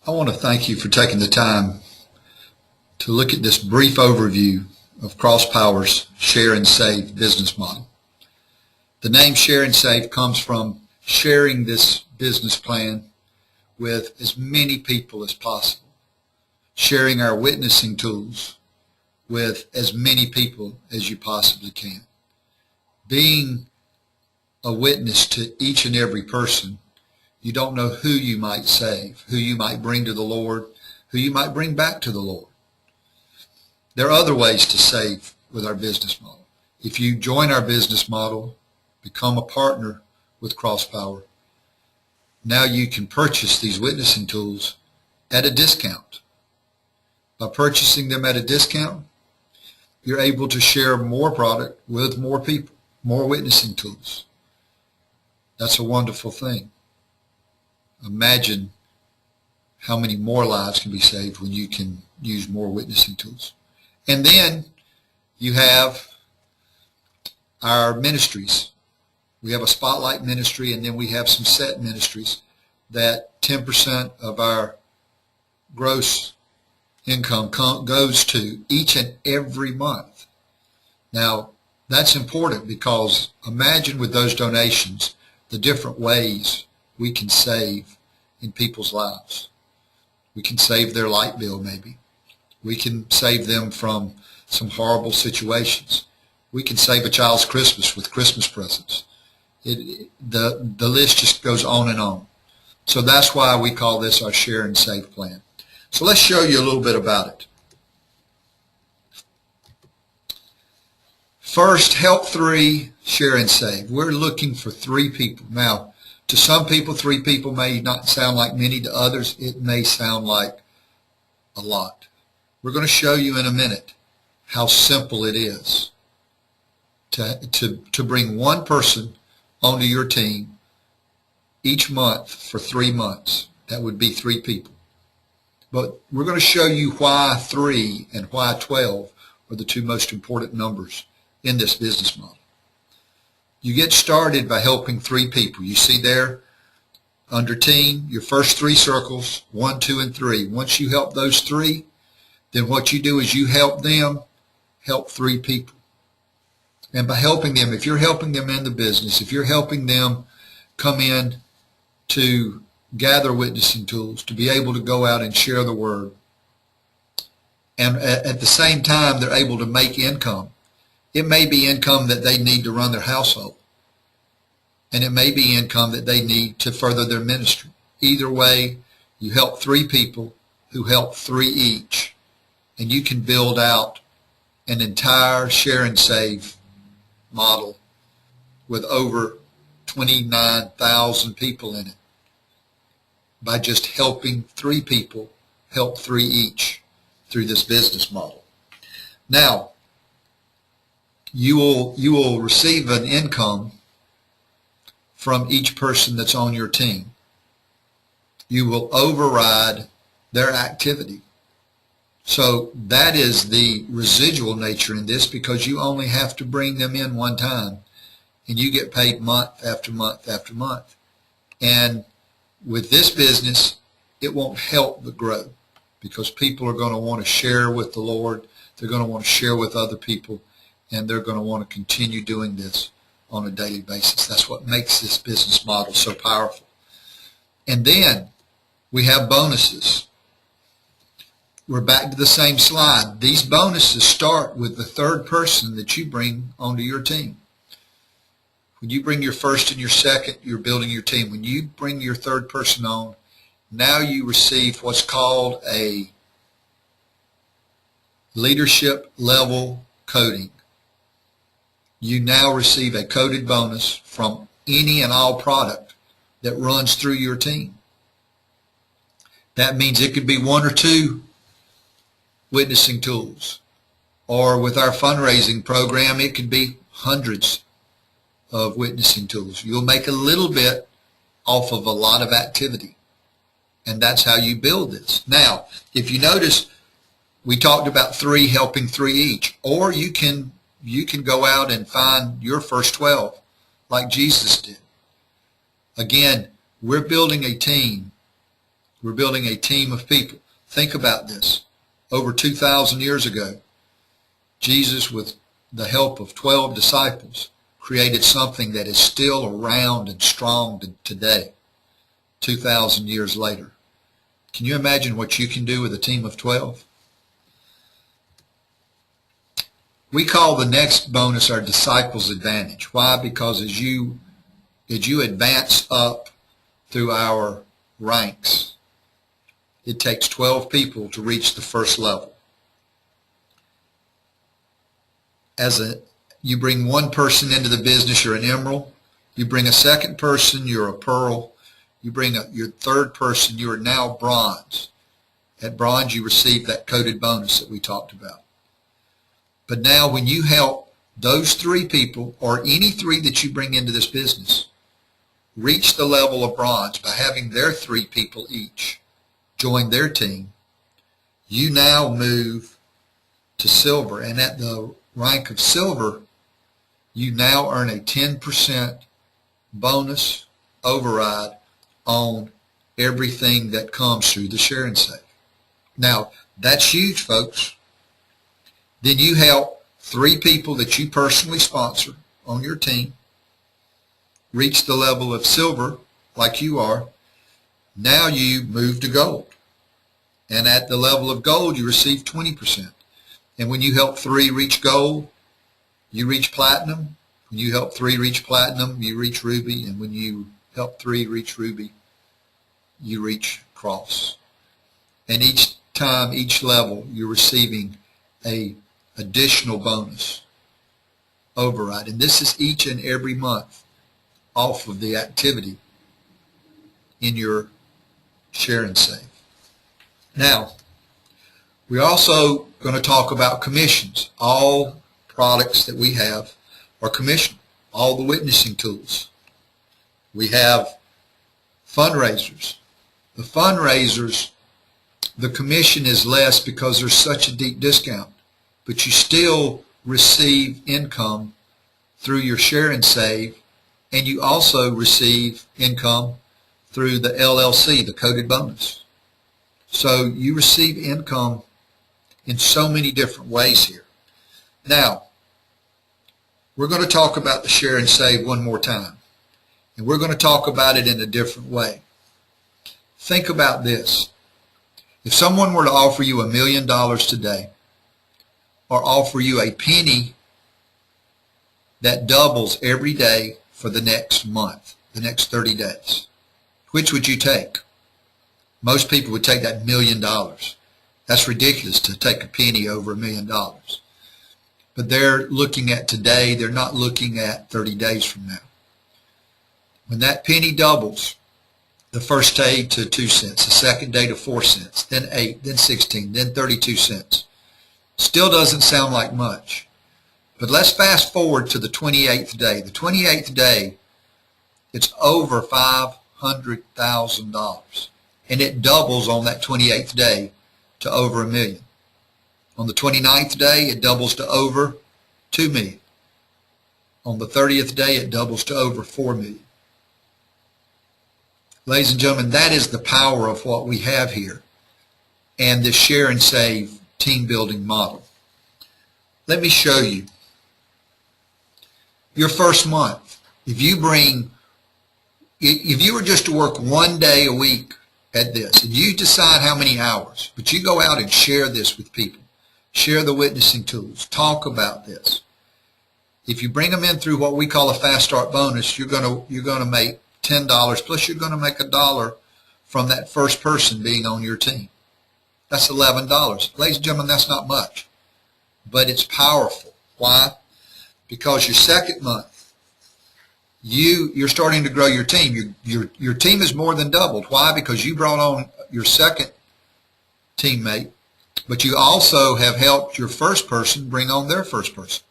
I want to thank you for taking the time to look at this brief overview of CrossPower's Share and Save business model. The name Share and Save comes from sharing this business plan with as many people as possible, sharing our witnessing tools with as many people as you possibly can, being a witness to each and every person. You don't know who you might save, who you might bring to the Lord, who you might bring back to the Lord. There are other ways to save with our business model. If you join our business model, become a partner with CrossPower, now you can purchase these witnessing tools at a discount. By purchasing them at a discount, you're able to share more product with more people, more witnessing tools. That's a wonderful thing. Imagine how many more lives can be saved when you can use more witnessing tools. And then you have our ministries. We have a spotlight ministry, and then we have some set ministries that 10% of our gross income goes to each and every month. Now, that's important because imagine with those donations the different ways we can save in people's lives. We can save their light bill maybe. We can save them from some horrible situations. We can save a child's Christmas with Christmas presents. The list just goes on and on. So that's why we call this our Share and Save plan. So let's show you a little bit about it. First, help 3, share and save. We're looking for 3 people. Now, to some people, 3 people may not sound like many. To others, it may sound like a lot. We're going to show you in a minute how simple it is to bring one person onto your team each month for 3 months. That would be 3 people. But we're going to show you why 3 and why 12 are the 2 most important numbers in this business model. You get started by helping 3 people. You see there under team, your first 3 circles, 1, 2, and 3. Once you help those 3, then what you do is you help them help 3 people. And by helping them, if you're helping them in the business, if you're helping them come in to gather witnessing tools, to be able to go out and share the word, and at the same time they're able to make income. It may be income that they need to run their household, and it may be income that they need to further their ministry. Either way, you help 3 people who help 3 each, and you can build out an entire share and save model with over 29,000 people in it by just helping 3 people help 3 each through this business model. Now, you will receive an income from each person that's on your team. You will override their activity. So that is the residual nature in this, because you only have to bring them in one time and you get paid month after month after month. And with this business, it won't help but grow, because people are going to want to share with the Lord. They're going to want to share with other people, and they're going to want to continue doing this on a daily basis. That's what makes this business model so powerful. And then we have bonuses. We're back to the same slide. These bonuses start with the 3rd person that you bring onto your team. When you bring your first and your second, you're building your team. When you bring your 3rd person on, now you receive what's called a leadership level coding. You now receive a coded bonus from any and all product that runs through your team. That means it could be 1 or 2 witnessing tools, or with our fundraising program, it could be hundreds of witnessing tools. You'll make a little bit off of a lot of activity, and that's how you build this. Now, if you notice, we talked about 3 helping 3 each, or you can go out and find your first 12 like Jesus did. Again, we're building a team We're building a team of people. Think about this. Over 2,000 years ago, Jesus, with the help of 12 disciples, created something that is still around and strong today, 2,000 years later. Can you imagine what you can do with a team of 12? We call the next bonus our disciples advantage. Why? Because as you advance up through our ranks, it takes 12 people to reach the first level. You bring one person into the business, you're an emerald. You bring a second person, you're a pearl. You bring your third person, you are now bronze. At bronze, you receive that coded bonus that we talked about. But now when you help those 3 people, or any 3 that you bring into this business, reach the level of bronze by having their 3 people each join their team, you now move to silver. And at the rank of silver, you now earn a 10% bonus override on everything that comes through the Share and Save. Now, that's huge, folks. Then you help 3 people that you personally sponsor on your team reach the level of silver like you are. Now you move to gold. And at the level of gold, you receive 20%. And when you help 3 reach gold, you reach platinum. When you help 3 reach platinum, you reach ruby. And when you help 3 reach ruby, you reach cross. And each time, each level, you're receiving a additional bonus override. And this is each and every month off of the activity in your Share and Save. Now, we're also going to talk about commissions. All products that we have are commissioned. All the witnessing tools. We have fundraisers. The fundraisers, the commission is less because there's such a deep discount, but you still receive income through your Share and Save, and you also receive income through the LLC, the coded bonus. So you receive income in so many different ways here. Now, we're going to talk about the Share and Save one more time, and we're going to talk about it in a different way. Think about this. If someone were to offer you $1 million today, or offer you a penny that doubles every day for the next month, the next 30 days, which would you take? Most people would take that $1 million. That's ridiculous to take a penny over $1 million. But they're looking at today, they're not looking at 30 days from now. When that penny doubles, the first day to 2 cents, the second day to 4 cents, then 8, then 16, then 32 cents. Still doesn't sound like much. But let's fast forward to the 28th day. The 28th day, it's over $500,000. And it doubles on that 28th day to over $1 million. On the 29th day, it doubles to over $2 million. On the 30th day, it doubles to over $4 million. Ladies and gentlemen, that is the power of what we have here and this Share and Save team building model. Let me show you. Your first month, if you were just to work 1 day a week at this, and you decide how many hours, but you go out and share this with people, share the witnessing tools, talk about this. If you bring them in through what we call a fast start bonus, you're going to make $10, plus you're going to make $1 from that first person being on your team. That's $11. Ladies and gentlemen, that's not much, but it's powerful. Why? Because your second month, you're starting to grow your team. Your team is more than doubled. Why? Because you brought on your second teammate, but you also have helped your first person bring on their first person.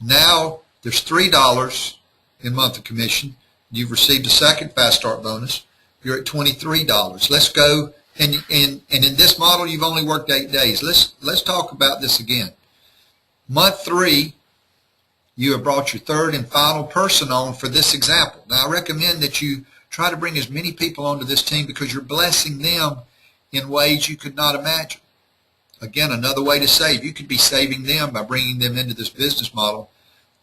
Now there's $3 in monthly commission. You've received a second fast start bonus. You're at $23. Let's go, and in this model, you've only worked 8 days. Let's talk about this again. Month 3, you have brought your third and final person on for this example. Now, I recommend that you Try to bring as many people onto this team because you're blessing them in ways you could not imagine. Again, another way to save. You could be saving them by bringing them into this business model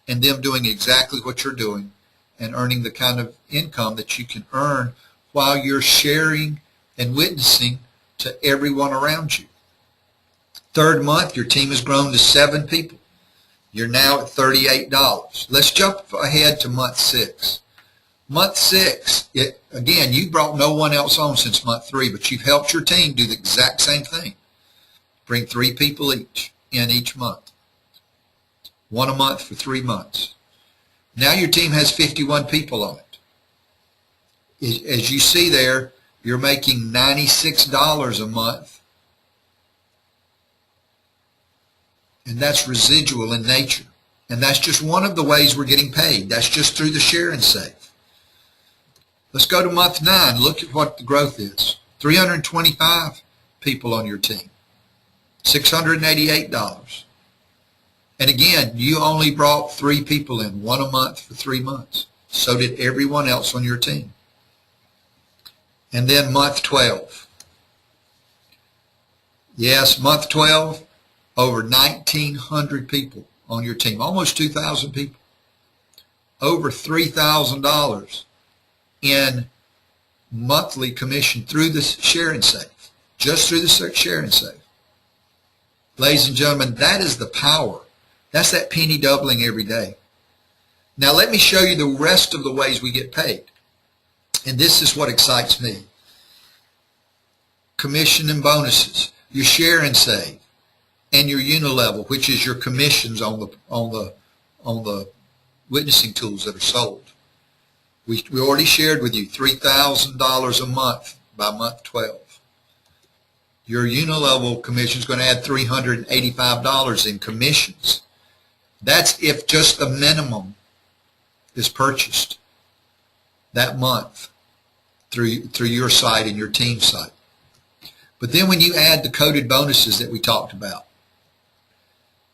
and them doing exactly what you're doing and earning the kind of income that you can earn while you're sharing and witnessing to everyone around you. Third month, your team has grown to 7 people. You're now at $38. Let's jump ahead to month 6. Month 6, again, you brought no one else on since month 3, but you've helped your team do the exact same thing. Bring 3 people each in each month. 1 a month for 3 months. Now your team has 51 people on it. As you see there, you're making $96 a month. And that's residual in nature. And that's just one of the ways we're getting paid. That's just through the share and save. Let's go to month 9. Look at what the growth is. 325 people on your team. $688. And again, you only brought 3 people in, 1 a month for 3 months. So did everyone else on your team. And then month 12. Yes, month 12, over 1,900 people on your team, almost 2,000 people. Over $3,000 in monthly commission through the share and save, just through the share and save. Ladies and gentlemen, that is the power. That's that penny doubling every day. Now let me show you the rest of the ways we get paid. And this is what excites me. Commission and bonuses, your share and save, and your unilevel, which is your commissions on the witnessing tools that are sold. We already shared with you $3,000 a month by month 12. Your unilevel commission is going to add $385 in commissions. That's if just the minimum is purchased that month through your site and your team site. But then when you add the coded bonuses that we talked about,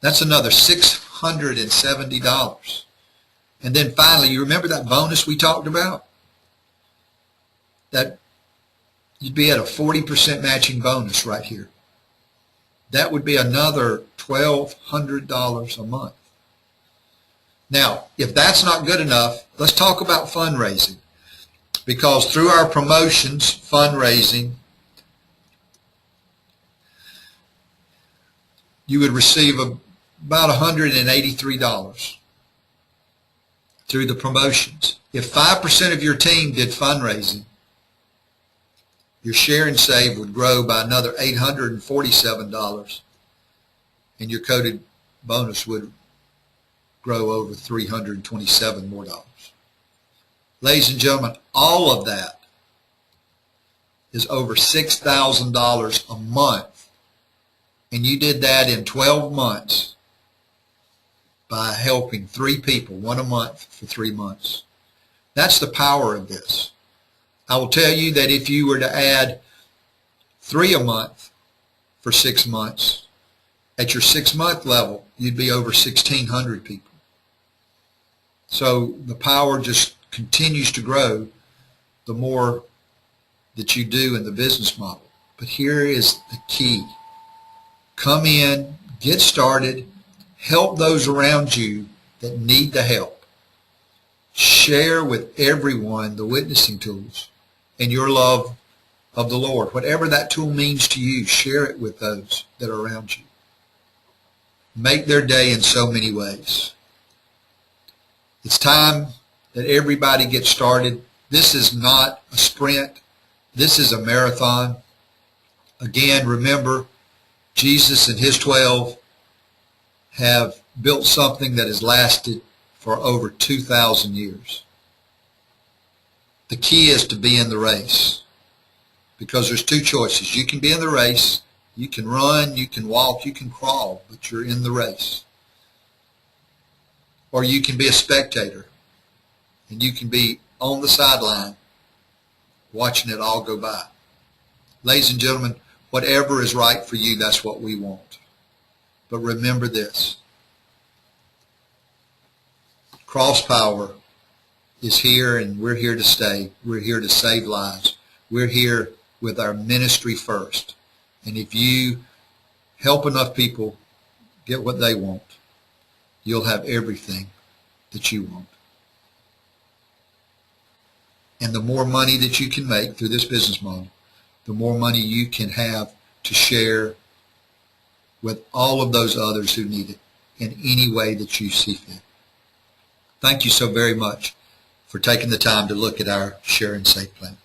that's another $670. And then finally, you remember that bonus we talked about? That you'd be at a 40% matching bonus right here. That would be another $1,200 a month. Now, if that's not good enough, let's talk about fundraising. Because through our promotions, fundraising, you would receive about $183 through the promotions. If 5% of your team did fundraising, your share and save would grow by another $847, and your coded bonus would grow over $327 more. Ladies and gentlemen, all of that is over $6,000 a month, and you did that in 12 months by helping 3 people, 1 a month for 3 months. That's the power of this. I will tell you that if you were to add 3 a month for 6 months, at your 6-month level, you'd be over 1,600 people. So the power just continues to grow the more that you do in the business model. But here is the key. Come in, get started, help those around you that need the help. Share with everyone the witnessing tools and your love of the Lord. Whatever that tool means to you, share it with those that are around you. Make their day in so many ways. It's time that everybody gets started. This is not a sprint. This is a marathon. Again, remember, Jesus and his 12 have built something that has lasted for over 2,000 years. The key is to be in the race, because there's 2 choices. You can be in the race, you can run, you can walk, you can crawl, but you're in the race. Or you can be a spectator, and you can be on the sideline watching it all go by. Ladies and gentlemen, whatever is right for you, that's what we want. But remember this. Cross power is here, and we're here to stay. We're here to save lives. We're here with our ministry first. And if you help enough people get what they want, you'll have everything that you want. And the more money that you can make through this business model, the more money you can have to share with all of those others who need it in any way that you see fit. Thank you so very much for taking the time to look at our Share and Save plan.